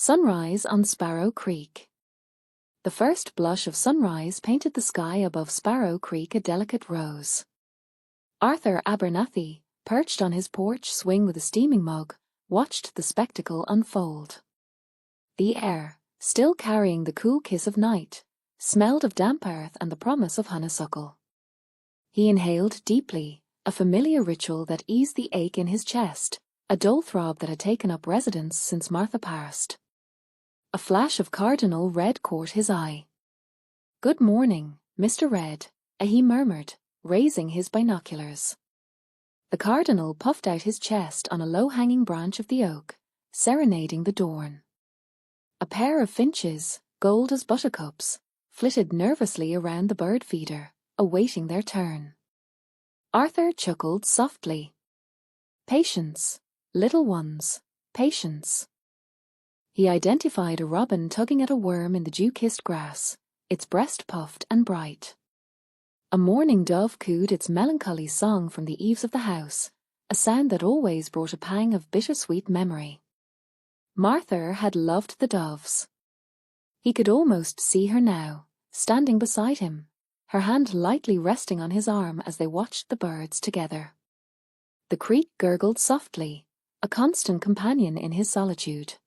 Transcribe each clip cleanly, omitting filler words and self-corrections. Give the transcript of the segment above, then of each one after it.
Sunrise on Sparrow Creek. The first blush of sunrise painted the sky above Sparrow Creek a delicate rose. Arthur Abernathy, perched on his porch swing with a steaming mug, watched the spectacle unfold. The air, still carrying the cool kiss of night, smelled of damp earth and the promise of honeysuckle. He inhaled deeply, a familiar ritual that eased the ache in his chest, a dull throb that had taken up residence since Martha passed. A flash of cardinal red caught his eye. "Good morning, Mr. Red," he murmured, raising his binoculars. The cardinal puffed out his chest on a low-hanging branch of the oak, serenading the dawn. A pair of finches, gold as buttercups, flitted nervously around the bird feeder, awaiting their turn. Arthur chuckled softly. "Patience, little ones, patience." He identified a robin tugging at a worm in the dew-kissed grass, its breast puffed and bright. A mourning dove cooed its melancholy song from the eaves of the house, a sound that always brought a pang of bittersweet memory. Martha had loved the doves. He could almost see her now, standing beside him, her hand lightly resting on his arm as they watched the birds together. The creek gurgled softly, a constant companion in his solitude.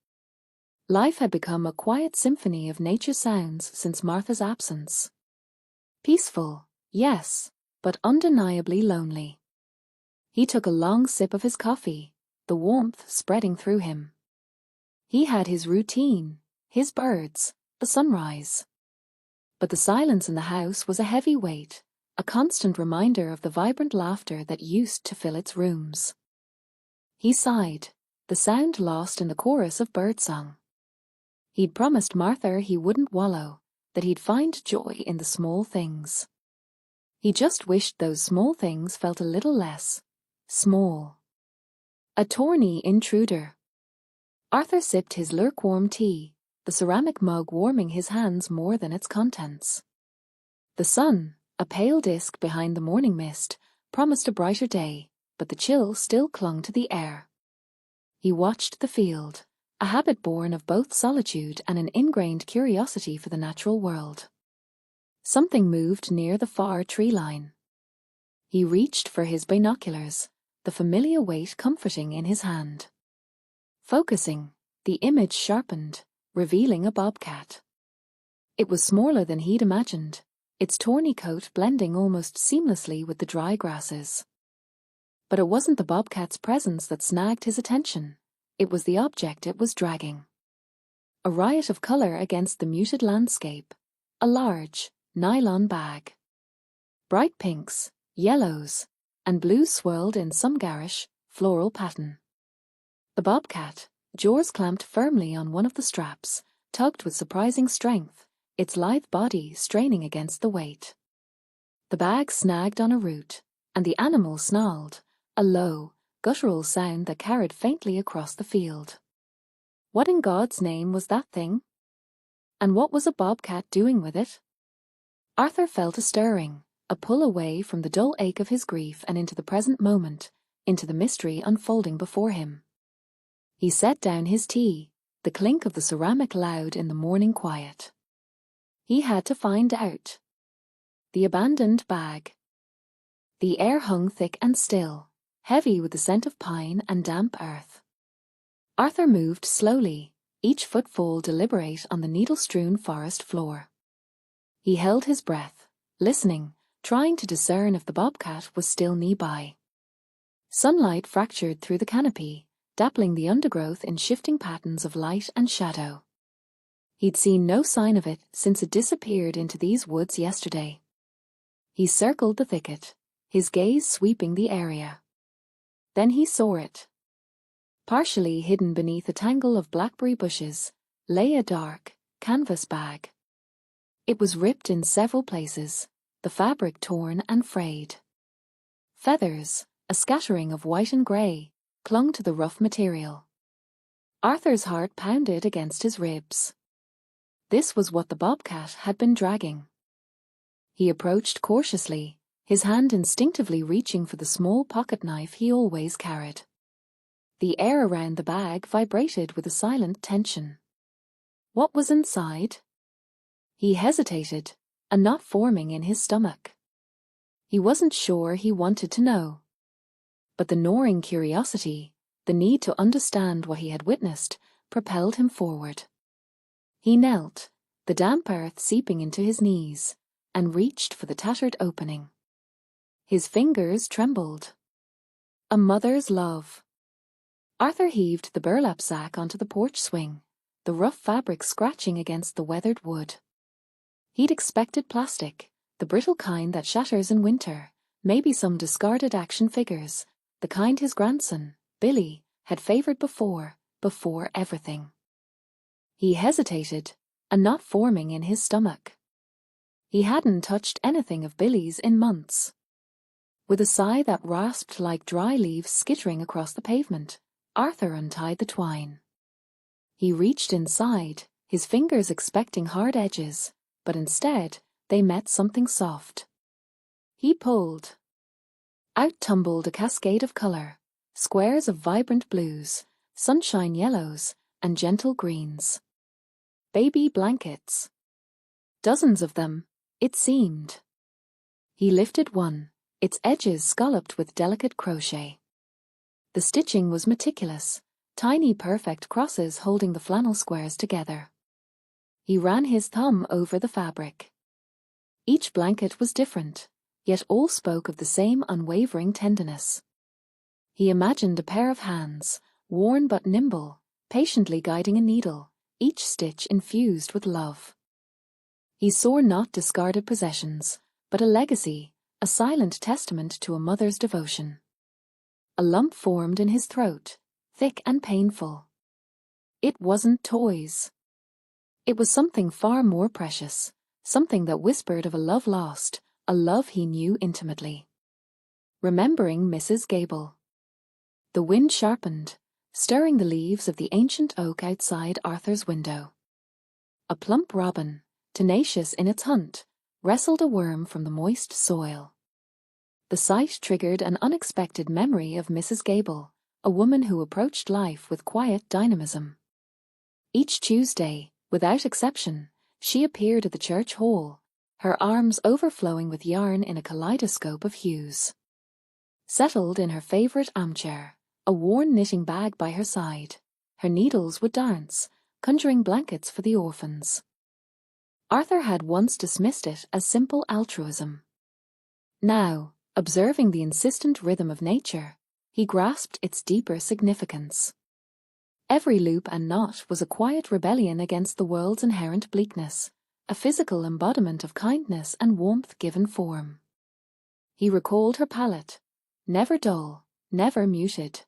Life had become a quiet symphony of nature sounds since Martha's absence. Peaceful, yes, but undeniably lonely. He took a long sip of his coffee, the warmth spreading through him. He had his routine, his birds, the sunrise. But the silence in the house was a heavy weight, a constant reminder of the vibrant laughter that used to fill its rooms. He sighed, the sound lost in the chorus of birdsong. He'd promised Martha he wouldn't wallow, that he'd find joy in the small things. He just wished those small things felt a little less small. A tawny intruder. Arthur sipped his lukewarm tea, the ceramic mug warming his hands more than its contents. The sun, a pale disk behind the morning mist, promised a brighter day, but the chill still clung to the air. He watched the field, a habit born of both solitude and an ingrained curiosity for the natural world. Something moved near the far tree line. He reached for his binoculars, the familiar weight comforting in his hand. Focusing, the image sharpened, revealing a bobcat. It was smaller than he'd imagined, its tawny coat blending almost seamlessly with the dry grasses. But it wasn't the bobcat's presence that snagged his attention. It was the object it was dragging. A riot of color against the muted landscape, a large, nylon bag. Bright pinks, yellows, and blues swirled in some garish, floral pattern. The bobcat, jaws clamped firmly on one of the straps, tugged with surprising strength, its lithe body straining against the weight. The bag snagged on a root, and the animal snarled, a low, guttural sound that carried faintly across the field. What in God's name was that thing? And what was a bobcat doing with it? Arthur felt a stirring, a pull away from the dull ache of his grief and into the present moment, into the mystery unfolding before him. He set down his tea, the clink of the ceramic loud in the morning quiet. He had to find out. The abandoned bag. The air hung thick and still, heavy with the scent of pine and damp earth. Arthur moved slowly, each footfall deliberate on the needle-strewn forest floor. He held his breath, listening, trying to discern if the bobcat was still nearby. Sunlight fractured through the canopy, dappling the undergrowth in shifting patterns of light and shadow. He'd seen no sign of it since it disappeared into these woods yesterday. He circled the thicket, his gaze sweeping the area. Then he saw it. Partially hidden beneath a tangle of blackberry bushes, lay a dark, canvas bag. It was ripped in several places, the fabric torn and frayed. Feathers, a scattering of white and grey, clung to the rough material. Arthur's heart pounded against his ribs. This was what the bobcat had been dragging. He approached cautiously, his hand instinctively reaching for the small pocket knife he always carried. The air around the bag vibrated with a silent tension. What was inside? He hesitated, a knot forming in his stomach. He wasn't sure he wanted to know. But the gnawing curiosity, the need to understand what he had witnessed, propelled him forward. He knelt, the damp earth seeping into his knees, and reached for the tattered opening. His fingers trembled. A mother's love. Arthur heaved the burlap sack onto the porch swing, the rough fabric scratching against the weathered wood. He'd expected plastic, the brittle kind that shatters in winter, maybe some discarded action figures, the kind his grandson, Billy, had favored before everything. He hesitated, a knot forming in his stomach. He hadn't touched anything of Billy's in months. With a sigh that rasped like dry leaves skittering across the pavement, Arthur untied the twine. He reached inside, his fingers expecting hard edges, but instead, they met something soft. He pulled. Out tumbled a cascade of color, squares of vibrant blues, sunshine yellows, and gentle greens. Baby blankets. Dozens of them, it seemed. He lifted one, its edges scalloped with delicate crochet. The stitching was meticulous, tiny perfect crosses holding the flannel squares together. He ran his thumb over the fabric. Each blanket was different, yet all spoke of the same unwavering tenderness. He imagined a pair of hands, worn but nimble, patiently guiding a needle, each stitch infused with love. He saw not discarded possessions, but a legacy, a silent testament to a mother's devotion. A lump formed in his throat, thick and painful. It wasn't toys. It was something far more precious, something that whispered of a love lost, a love he knew intimately. Remembering Mrs. Gable. The wind sharpened, stirring the leaves of the ancient oak outside Arthur's window. A plump robin, tenacious in its hunt, wrestled a worm from the moist soil. The sight triggered an unexpected memory of Mrs. Gable, a woman who approached life with quiet dynamism. Each Tuesday, without exception, she appeared at the church hall, her arms overflowing with yarn in a kaleidoscope of hues. Settled in her favorite armchair, a worn knitting bag by her side, her needles would dance, conjuring blankets for the orphans. Arthur had once dismissed it as simple altruism. Now, observing the insistent rhythm of nature, he grasped its deeper significance. Every loop and knot was a quiet rebellion against the world's inherent bleakness, a physical embodiment of kindness and warmth given form. He recalled her palette, never dull, never muted.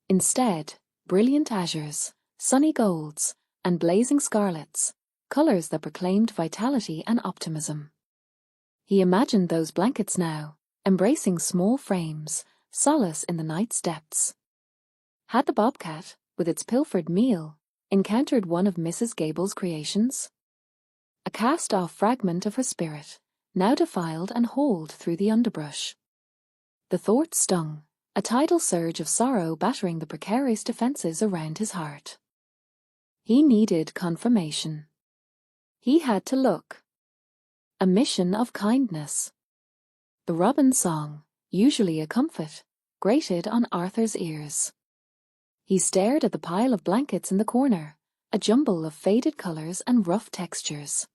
Instead, brilliant azures, sunny golds, and blazing scarlets, colors that proclaimed vitality and optimism. He imagined those blankets now, embracing small frames, solace in the night's depths. Had the Bobcat, with its pilfered meal, encountered one of Mrs. Gable's creations? A cast-off fragment of her spirit, now defiled and hauled through the underbrush. The thought stung, a tidal surge of sorrow battering the precarious defenses around his heart. He needed confirmation. He had to look. A mission of kindness. The robin song, usually a comfort, grated on Arthur's ears. He stared at the pile of blankets in the corner, a jumble of faded colors and rough textures.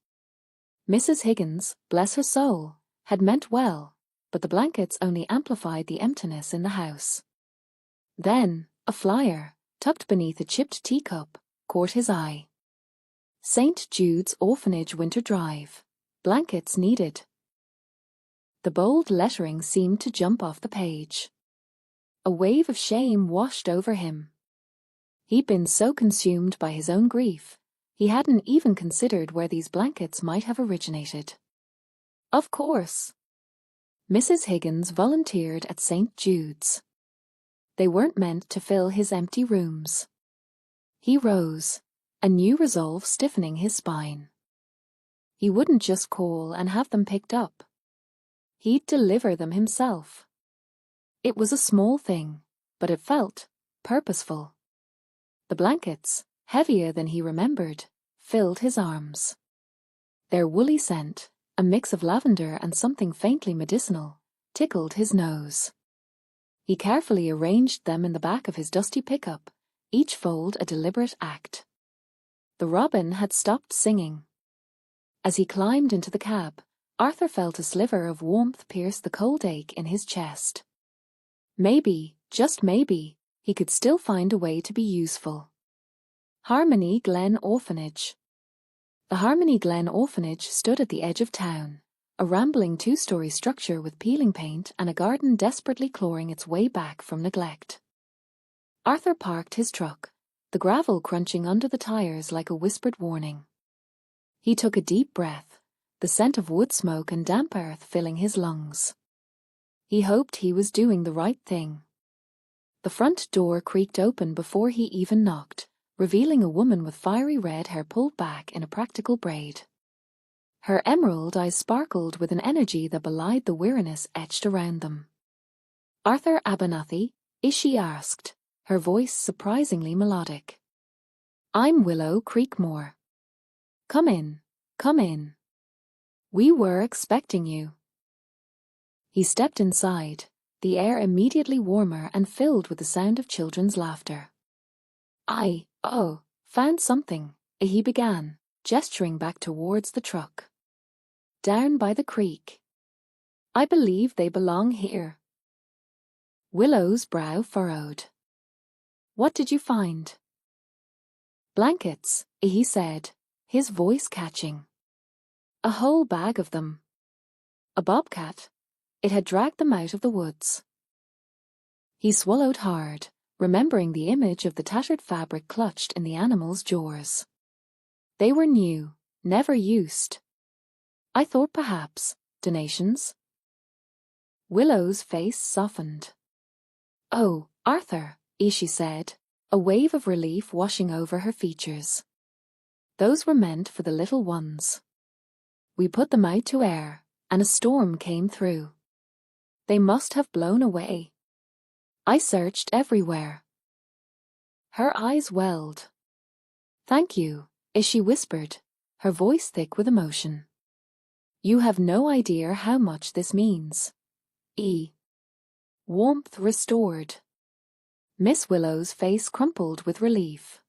Mrs. Higgins, bless her soul, had meant well, but the blankets only amplified the emptiness in the house. Then, a flyer, tucked beneath a chipped teacup, caught his eye. St. Jude's Orphanage Winter Drive. Blankets needed. The bold lettering seemed to jump off the page. A wave of shame washed over him. He'd been so consumed by his own grief, he hadn't even considered where these blankets might have originated. Of course. Mrs. Higgins volunteered at St. Jude's. They weren't meant to fill his empty rooms. He rose, a new resolve stiffening his spine. He wouldn't just call and have them picked up. He'd deliver them himself. It was a small thing, but it felt purposeful. The blankets, heavier than he remembered, filled his arms. Their woolly scent, a mix of lavender and something faintly medicinal, tickled his nose. He carefully arranged them in the back of his dusty pickup, each fold a deliberate act. The robin had stopped singing. As he climbed into the cab, Arthur felt a sliver of warmth pierce the cold ache in his chest. Maybe, just maybe, he could still find a way to be useful. Harmony Glen Orphanage. The Harmony Glen Orphanage stood at the edge of town, a rambling two-story structure with peeling paint and a garden desperately clawing its way back from neglect. Arthur parked his truck, the gravel crunching under the tires like a whispered warning. He took a deep breath, the scent of wood smoke and damp earth filling his lungs. He hoped he was doing the right thing. The front door creaked open before he even knocked, revealing a woman with fiery red hair pulled back in a practical braid. Her emerald eyes sparkled with an energy that belied the weariness etched around them. "Arthur Abernathy?" she asked, her voice surprisingly melodic. "I'm Willow Creekmore. Come in, come in. We were expecting you." He stepped inside, the air immediately warmer and filled with the sound of children's laughter. Found something," he began, gesturing back towards the truck. "Down by the creek. I believe they belong here." Willow's brow furrowed. "What did you find?" "Blankets," he said, his voice catching. "A whole bag of them. A bobcat. It had dragged them out of the woods." He swallowed hard, remembering the image of the tattered fabric clutched in the animal's jaws. They were new, never used. "I thought perhaps, donations." Willow's face softened. "Oh, Arthur," she said, a wave of relief washing over her features. "Those were meant for the little ones. We put them out to air, and a storm came through. They must have blown away. I searched everywhere." Her eyes welled. "Thank you," she whispered, her voice thick with emotion. "You have no idea how much this means." Warmth restored. Miss Willow's face crumpled with relief.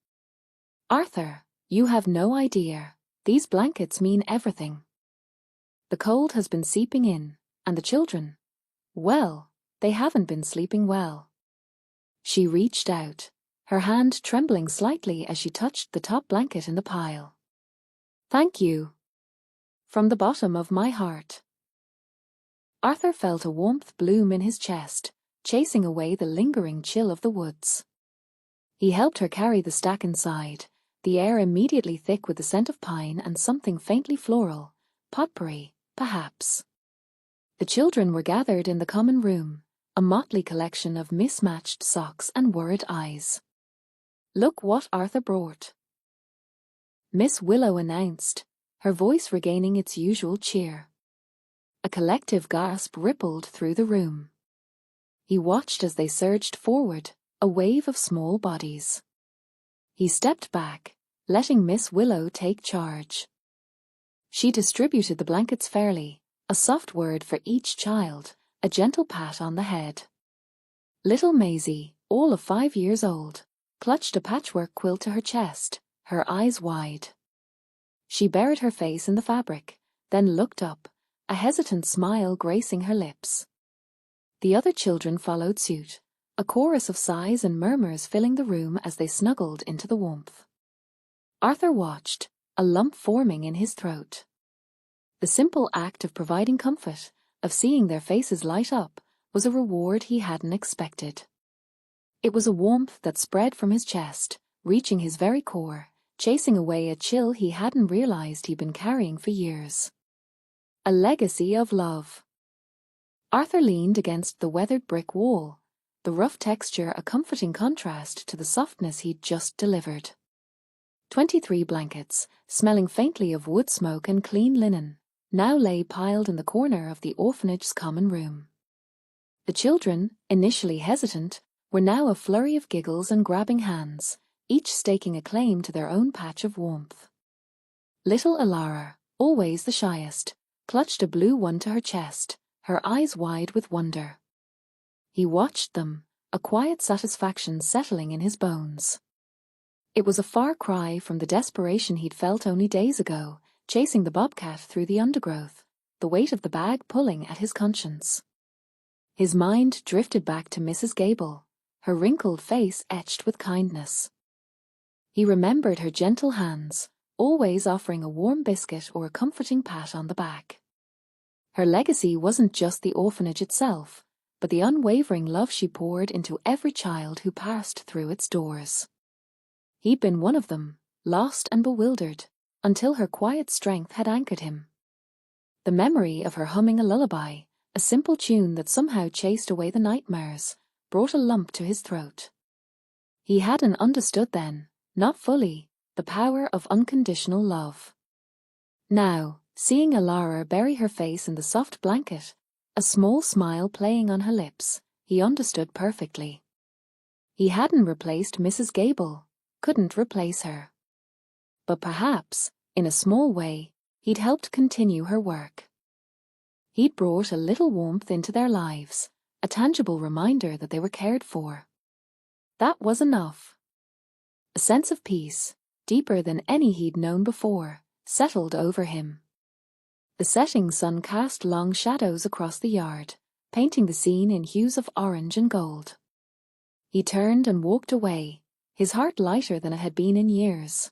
"Arthur, you have no idea. These blankets mean everything. The cold has been seeping in, and the children, well, they haven't been sleeping well." She reached out, her hand trembling slightly as she touched the top blanket in the pile. "Thank you. From the bottom of my heart." Arthur felt a warmth bloom in his chest, chasing away the lingering chill of the woods. He helped her carry the stack inside, the air immediately thick with the scent of pine and something faintly floral, potpourri, perhaps. The children were gathered in the common room, a motley collection of mismatched socks and worried eyes. "Look what Arthur brought," Miss Willow announced, her voice regaining its usual cheer. A collective gasp rippled through the room. He watched as they surged forward, a wave of small bodies. He stepped back, letting Miss Willow take charge. She distributed the blankets fairly, a soft word for each child, a gentle pat on the head. Little Maisie, all of 5 years old, clutched a patchwork quilt to her chest, her eyes wide. She buried her face in the fabric, then looked up, a hesitant smile gracing her lips. The other children followed suit, a chorus of sighs and murmurs filling the room as they snuggled into the warmth. Arthur watched, a lump forming in his throat. The simple act of providing comfort, of seeing their faces light up, was a reward he hadn't expected. It was a warmth that spread from his chest, reaching his very core, chasing away a chill he hadn't realized he'd been carrying for years. A legacy of love. Arthur leaned against the weathered brick wall, the rough texture a comforting contrast to the softness he'd just delivered. 23 blankets, smelling faintly of wood smoke and clean linen, now lay piled in the corner of the orphanage's common room. The children, initially hesitant, were now a flurry of giggles and grabbing hands, each staking a claim to their own patch of warmth. Little Alara, always the shyest, clutched a blue one to her chest, her eyes wide with wonder. He watched them, a quiet satisfaction settling in his bones. It was a far cry from the desperation he'd felt only days ago, chasing the bobcat through the undergrowth, the weight of the bag pulling at his conscience. His mind drifted back to Mrs. Gable, her wrinkled face etched with kindness. He remembered her gentle hands, always offering a warm biscuit or a comforting pat on the back. Her legacy wasn't just the orphanage itself, but the unwavering love she poured into every child who passed through its doors. He'd been one of them, lost and bewildered, until her quiet strength had anchored him. The memory of her humming a lullaby, a simple tune that somehow chased away the nightmares, brought a lump to his throat. He hadn't understood then, not fully, the power of unconditional love. Now, seeing Alara bury her face in the soft blanket, a small smile playing on her lips, he understood perfectly. He hadn't replaced Mrs. Gable, couldn't replace her. But perhaps, in a small way, he'd helped continue her work. He'd brought a little warmth into their lives, a tangible reminder that they were cared for. That was enough. A sense of peace, deeper than any he'd known before, settled over him. The setting sun cast long shadows across the yard, painting the scene in hues of orange and gold. He turned and walked away, his heart lighter than it had been in years.